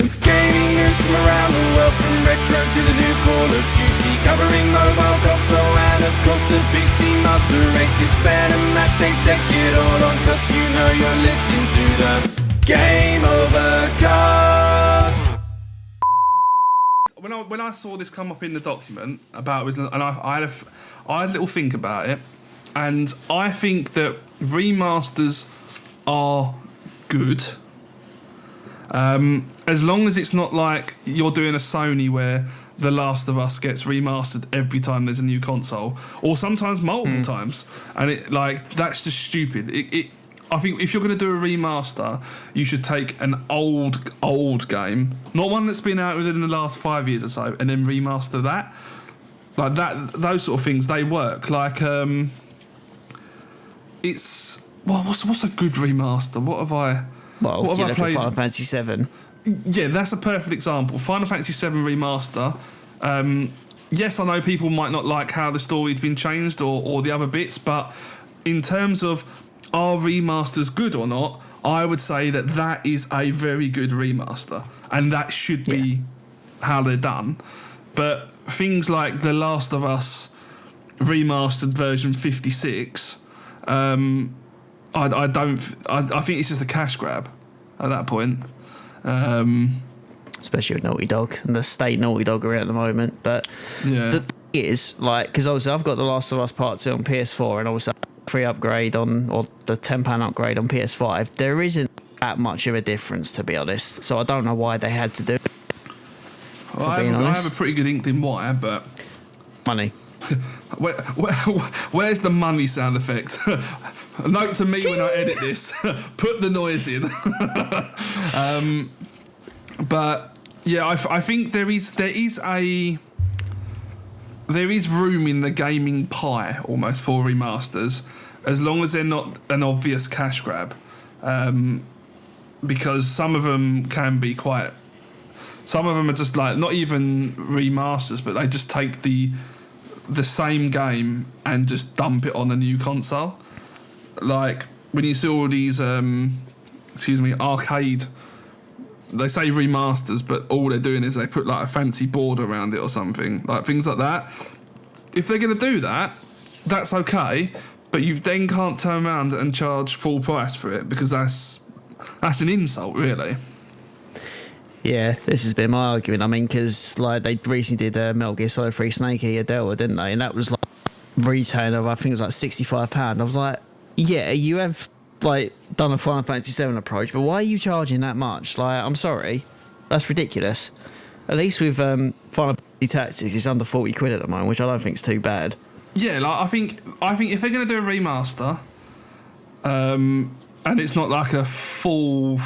Gaming news from around the world, from retro to the new Call of Duty, covering mobile, console, and of course the PC Master Race. It's Ben and Matt, they take it all on, cause you know you're listening to the Game Overcast. When I saw this come up in the document about it, and I had a little think about it, and I think that remasters are good. As long as it's not like you're doing a Sony where The Last of Us gets remastered every time there's a new console, or sometimes multiple times, and that's just stupid. I think if you're going to do a remaster, you should take an old game, not one that's been out within the last 5 years or so, and then remaster that. Like that, those sort of things, they work. Like it's what's a good remaster? What have I? Well, what have I played? Final Fantasy VII. Yeah, that's a perfect example. Final Fantasy VII Remaster. Yes, I know people might not like how the story's been changed or the other bits, but in terms of are remasters good or not, I would say that is a very good remaster, and that should be how they're done. But things like The Last of Us remastered version 56, I think it's just a cash grab at that point. Especially with Naughty Dog and the state Naughty Dog are in at the moment. But the thing is, like, because obviously I've got The Last of Us Part 2 on PS4, and obviously free upgrade or the £10 upgrade on PS5. There isn't that much of a difference, to be honest. So I don't know why they had to do it. Well, I have a pretty good inkling why, but money. Where's the money sound effect? A note to me when I edit this. Put the noise in. But yeah, I think there is room in the gaming pie almost for remasters, as long as they're not an obvious cash grab, because some of them can be quite. Some of them are just like not even remasters, but they just take the same game and just dump it on a new console. Like when you see all these, arcade. They say remasters, but all they're doing is they put like a fancy board around it or something, like things like that. If they're going to do that, that's okay, but you then can't turn around and charge full price for it, because that's an insult, really. Yeah, this has been my argument. I mean, because like they recently did Metal Gear Solid 3 Snake Eater Delta, didn't they? And that was like retail of, I think it was like £65. I was like, yeah, you have like done a Final Fantasy VII approach, but why are you charging that much? Like, I'm sorry, that's ridiculous. At least with Final Fantasy Tactics, it's under 40 quid at the moment, which I don't think is too bad. Yeah, like I think if they're going to do a remaster, and it's not like a full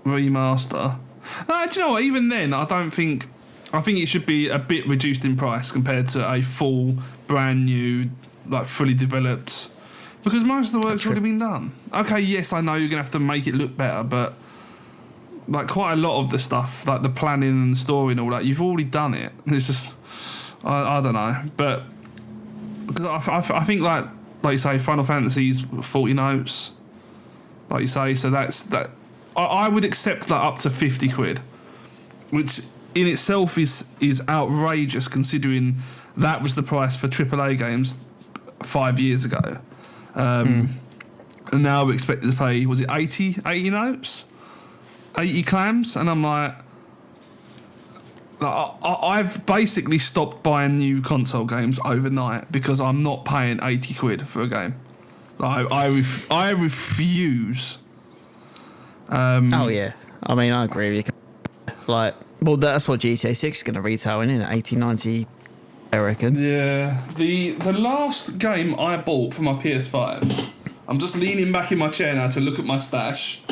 remaster. Do you know what? Even then, I think it should be a bit reduced in price compared to a full, brand new, like fully developed. Because most of the work's already been done. Okay, yes, I know you're going to have to make it look better, but like quite a lot of the stuff, like the planning and the story and all that, you've already done it. It's just, I don't know. But because I think like you say, Final Fantasy's 40 notes, like you say, so that's that. I would accept that up to 50 quid, which in itself is outrageous considering that was the price for AAA games 5 years ago. And now we're expected to pay, was it 80 notes? 80 clams? And I'm like I've basically stopped buying new console games overnight because I'm not paying 80 quid for a game. Like, I refuse. Oh yeah, I mean I agree with you. Like, well, that's what GTA 6 is going to retail in, 80, 90, I reckon. Yeah, the last game I bought for my PS5, I'm just leaning back in my chair now to look at my stash,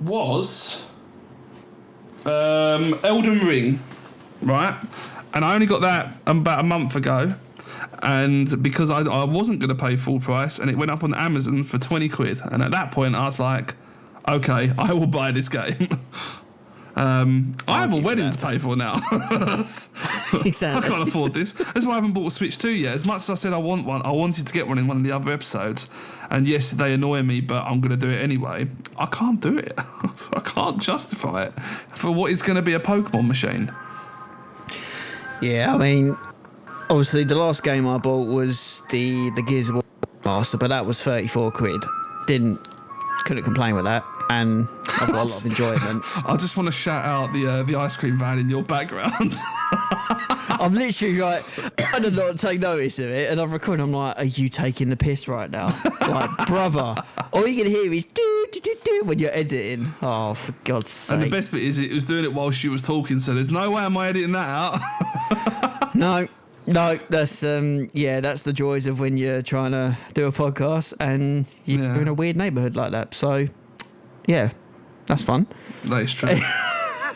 was Elden Ring, right? And I only got that about a month ago, and because I wasn't going to pay full price, and it went up on Amazon for 20 quid, and at that point I was like, okay, I will buy this game. I have a you for wedding that. to pay for now. Exactly. I can't afford this. That's why I haven't bought a Switch 2 yet. As much as I said I want one, I wanted to get one in one of the other episodes. And yes, they annoy me, but I'm going to do it anyway. I can't do it. I can't justify it for what is going to be a Pokemon machine. Yeah, I mean, obviously the last game I bought was the Gears of War Master, but that was 34 quid. Couldn't complain with that, and I've got a lot of enjoyment. I just want to shout out the ice cream van in your background. I'm literally like, I did not take notice of it, and I'm recording. I'm like, are you taking the piss right now? Like, brother, all you can hear is do do do do when you're editing. Oh, for God's sake! And the best bit is it was doing it while she was talking, so there's no way am I editing that out. No, that's that's the joys of when you're trying to do a podcast and you're in a weird neighbourhood like that. So, yeah, that's fun. That is true.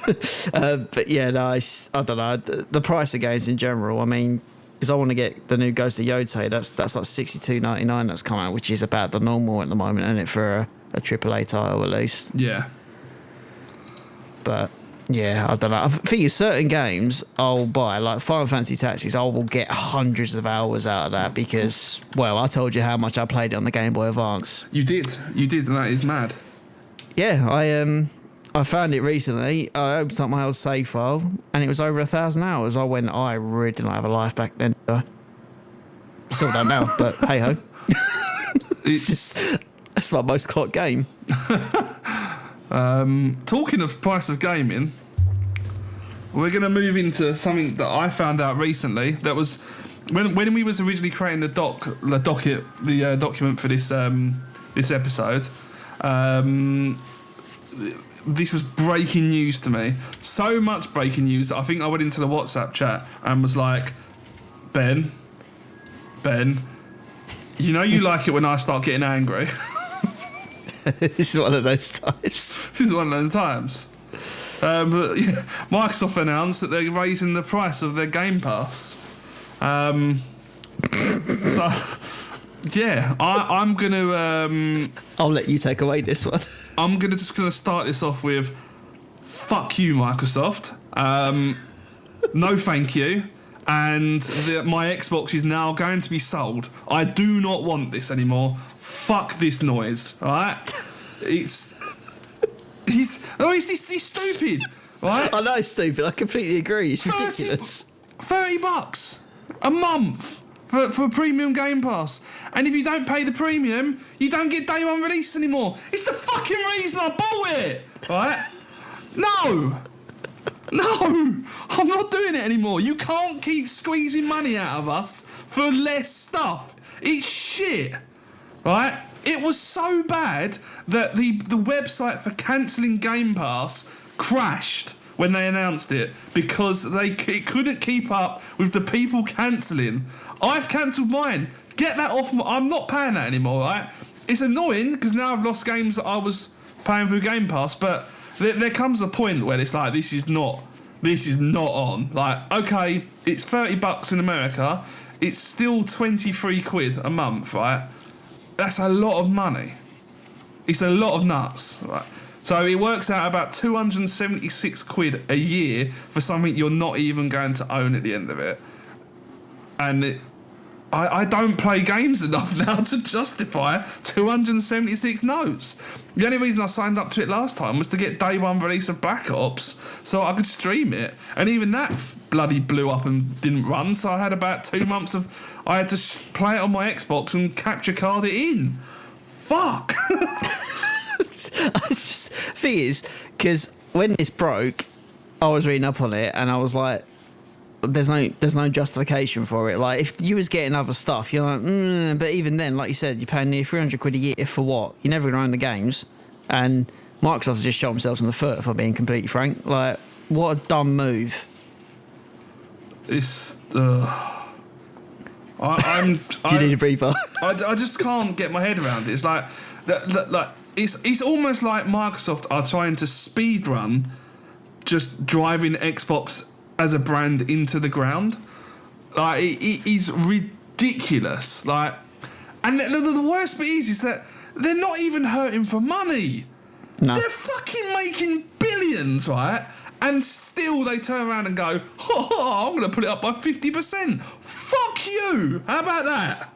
But yeah, no, I don't know the price of games in general. I mean, because I want to get the new Ghost of Yotei. That's like $62.99 that's come out, which is about the normal at the moment, isn't it, for a AAA title at least? Yeah. But yeah, I don't know. I think certain games I'll buy, like Final Fantasy Tactics, I will get hundreds of hours out of that because, well, I told you how much I played it on the Game Boy Advance. You did, and that is mad. Yeah, I found it recently. I opened up my old save file and it was over 1,000 hours. I really didn't have a life back then. Still don't now, but hey ho. That's my most clocked game. Talking of price of gaming, we're going to move into something that I found out recently. That was when we was originally creating the document for this this episode. This was breaking news to me. So much breaking news that I think I went into the WhatsApp chat and was like, Ben, you know you like it when I start getting angry. This is one of those times. This is one of those times. But yeah, Microsoft announced that they're raising the price of their Game Pass. So, yeah, I'm going to... I'll let you take away this one. I'm just gonna start this off with, fuck you, Microsoft. No thank you. And my Xbox is now going to be sold. I do not want this anymore. Fuck this noise, alright? He's stupid, right? I know it's stupid. I completely agree. It's ridiculous. $30 a month for a premium Game Pass. And if you don't pay the premium, you don't get day one release anymore. It's the fucking reason I bought it, right? No, I'm not doing it anymore. You can't keep squeezing money out of us for less stuff. It's shit, right? It was so bad that the website for cancelling Game Pass crashed when they announced it because it couldn't keep up with the people cancelling. I've cancelled mine. Get that off. I'm not paying that anymore, right? It's annoying because now I've lost games that I was paying through Game Pass, but there comes a point where it's like, this is not on. Like, okay, it's $30 in America. It's still 23 quid a month, right? That's a lot of money. It's a lot of nuts, right? So it works out about 276 quid a year for something you're not even going to own at the end of it. And I don't play games enough now to justify 276 notes. The only reason I signed up to it last time was to get day one release of Black Ops so I could stream it. And even that bloody blew up and didn't run, so I had about 2 months of... I had to play it on my Xbox and capture card it in. Fuck! Thing is, because when this broke, I was reading up on it and I was like, there's no justification for it. Like, if you was getting other stuff, you're like, but even then, like you said, you're paying near 300 quid a year for what? You're never going to own the games. And Microsoft has just shot themselves in the foot, if I'm being completely frank. Like, what a dumb move. It's... Do you need a breather? I just can't get my head around it. It's like... It's almost like Microsoft are trying to speedrun just driving Xbox as a brand into the ground. Like, it is ridiculous. Like, and the worst bit is that they're not even hurting for money. No. They're fucking making billions, right? And still they turn around and go, I'm going to put it up by 50%. Fuck you. How about that?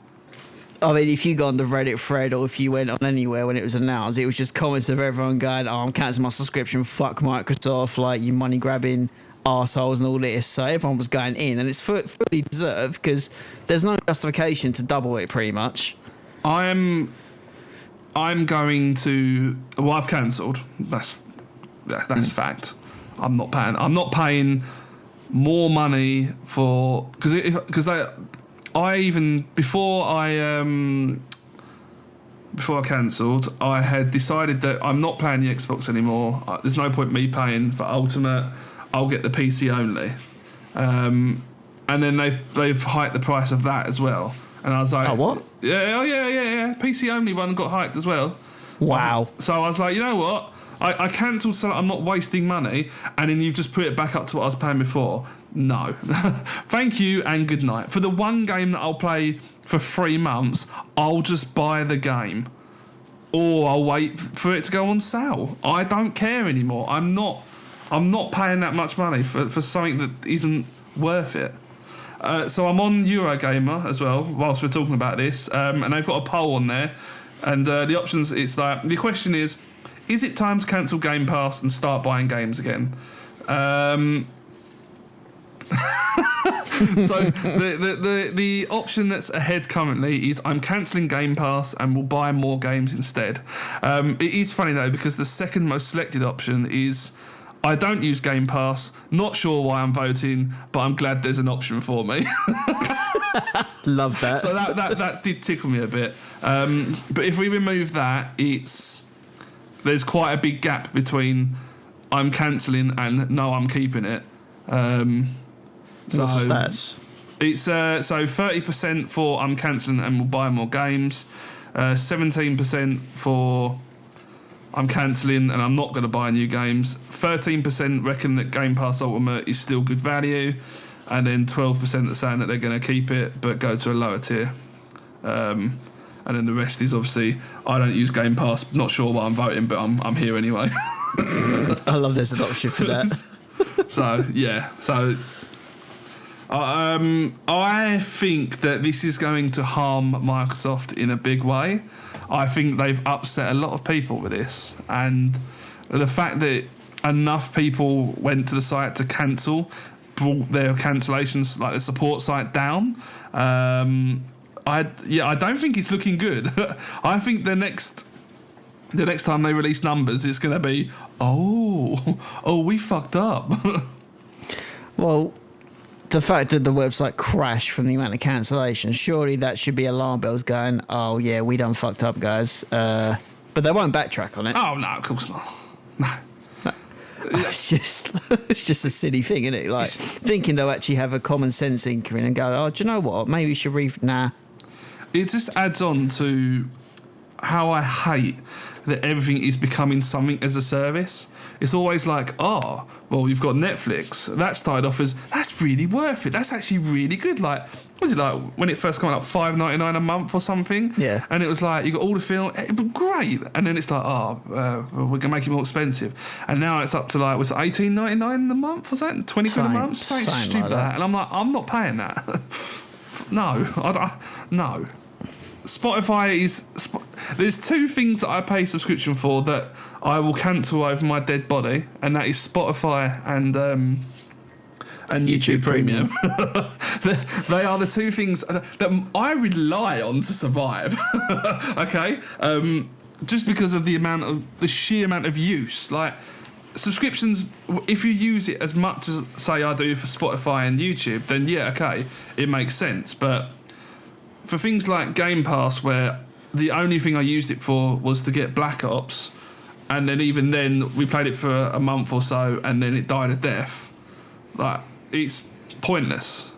I mean, if you go on the Reddit thread or if you went on anywhere when it was announced, it was just comments of everyone going, I'm cancelling my subscription, fuck Microsoft, like, you money-grabbing arseholes and all this. So everyone was going in, and it's fully deserved because there's no justification to double it, pretty much. I'm going to... Well, I've cancelled. That's fact. I'm not paying more money for... Because I even before I cancelled, I had decided that I'm not playing the Xbox anymore. There's no point me paying for Ultimate. I'll get the PC only, and then they've hiked the price of that as well. And I was like, oh, what? Yeah. PC only one got hiked as well. Wow. So I was like, you know what? I cancelled so I'm not wasting money, and then you've just put it back up to what I was paying before. No. Thank you and good night. For the one game that I'll play for 3 months, I'll just buy the game. Or I'll wait for it to go on sale. I don't care anymore. I'm not paying that much money for something that isn't worth it. So I'm on Eurogamer as well, whilst we're talking about this. And they've got a poll on there. And the options, it's like, the question is it time to cancel Game Pass and start buying games again? So the option that's ahead currently is I'm cancelling Game Pass and will buy more games instead. It is funny though, because the second most selected option is I don't use Game Pass, not sure why I'm voting, but I'm glad there's an option for me. Love that. So that did tickle me a bit. But if we remove that, there's quite a big gap between I'm cancelling and no, I'm keeping it. What's the stats? It's so 30% for I'm cancelling and will buy more games, 17% for I'm cancelling and I'm not going to buy new games, 13% reckon that Game Pass Ultimate is still good value, and then 12% are saying that they're going to keep it but go to a lower tier. And then the rest is obviously I don't use Game Pass, not sure why I'm voting, but I'm here anyway. I love there's an option for that. So yeah, I think that this is going to harm Microsoft in a big way. I think they've upset a lot of people with this, and the fact that enough people went to the site to cancel brought their cancellations, like the support site, down. I don't think it's looking good. I think the next time they release numbers, it's going to be, we fucked up. Well, the fact that the website crashed from the amount of cancellations, surely that should be alarm bells going, oh yeah, we done fucked up, guys. But they won't backtrack on it. Oh no, of course not. No. It's just a silly thing, isn't it? Like, thinking they'll actually have a common sense inkling and go, do you know what? Maybe we should nah. It just adds on to how I hate that everything is becoming something as a service. It's always like, you've got Netflix. That started off as, that's really worth it. That's actually really good. Like, what was it like when it first came out, $5.99 a month or something? Yeah. And it was like, you got all the film, it was great. And then it's like, we're going to make it more expensive. And now it's up to like, was it $18.99 a month? Was that 20 quid a month? Something stupid like that. And I'm like, I'm not paying that. No. No. Spotify is... There's two things that I pay subscription for that I will cancel over my dead body, and that is Spotify and YouTube Premium. They are the two things that I rely on to survive. Okay? Just because of the sheer amount of use. Like, subscriptions, if you use it as much as, say, I do for Spotify and YouTube, then yeah, okay, it makes sense. But for things like Game Pass, where the only thing I used it for was to get Black Ops, and then even then we played it for a month or so and then it died a death, like, it's pointless.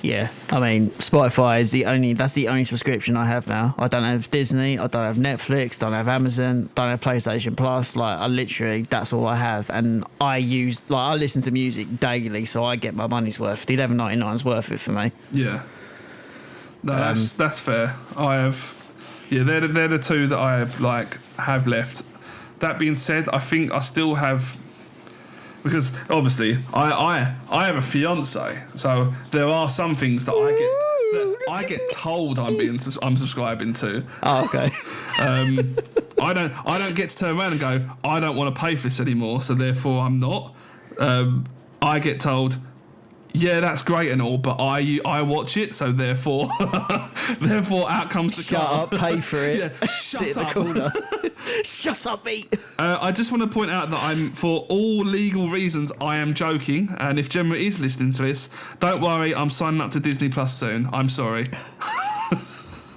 Yeah, I mean, Spotify is that's the only subscription I have now. I don't have Disney, I don't have Netflix, don't have Amazon, don't have PlayStation Plus. Like, I literally, that's all I have. And I listen to music daily, so I get my money's worth. The $11.99 is worth it for me. Yeah. No, that's fair. I have, they're the two that I have left. that being said, I think I still have, because obviously I have a fiance, so there are some things that I get told I'm subscribing to. Oh, okay. I don't get to turn around and go, I don't want to pay for this anymore, so therefore I'm not. I get told, yeah, that's great and all, but I watch it, so therefore out comes the Shut card. up, pay for it. Yeah, Sit shut in up. the corner. Shut up, mate. I just want to point out that for all legal reasons, I am joking, and if Gemma is listening to this, don't worry, I'm signing up to Disney Plus soon. I'm sorry.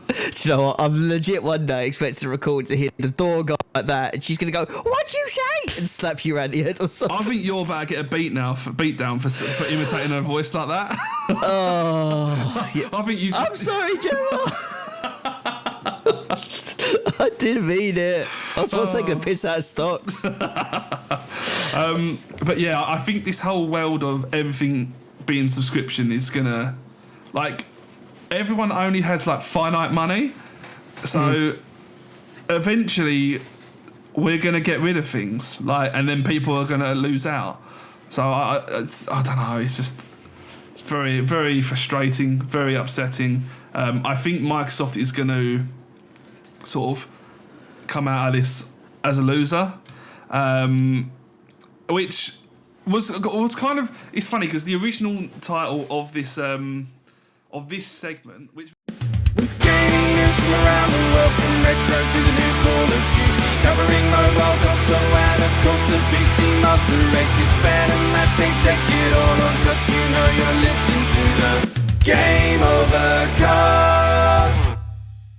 Do you know what? I'm legit one day expecting to record to hear the door go like that, and she's going to go, "What'd you say?" and slap you around the head or something. I think you're about to get a beat down for imitating her voice like that. Oh, yeah. I think you. I'm sorry, Gemma. I didn't mean it. I was supposed to take a piss out of stocks. But yeah, I think this whole world of everything being subscription is gonna, like, everyone only has like finite money, so eventually we're gonna get rid of things, like, and then people are gonna lose out. So I don't know. It's just very, very frustrating, very upsetting. I think Microsoft is going to sort of come out of this as a loser, which was kind of, it's funny because the original title of this segment, which Gaming news from around the world, from retro to the new Call of Duty, covering mobile console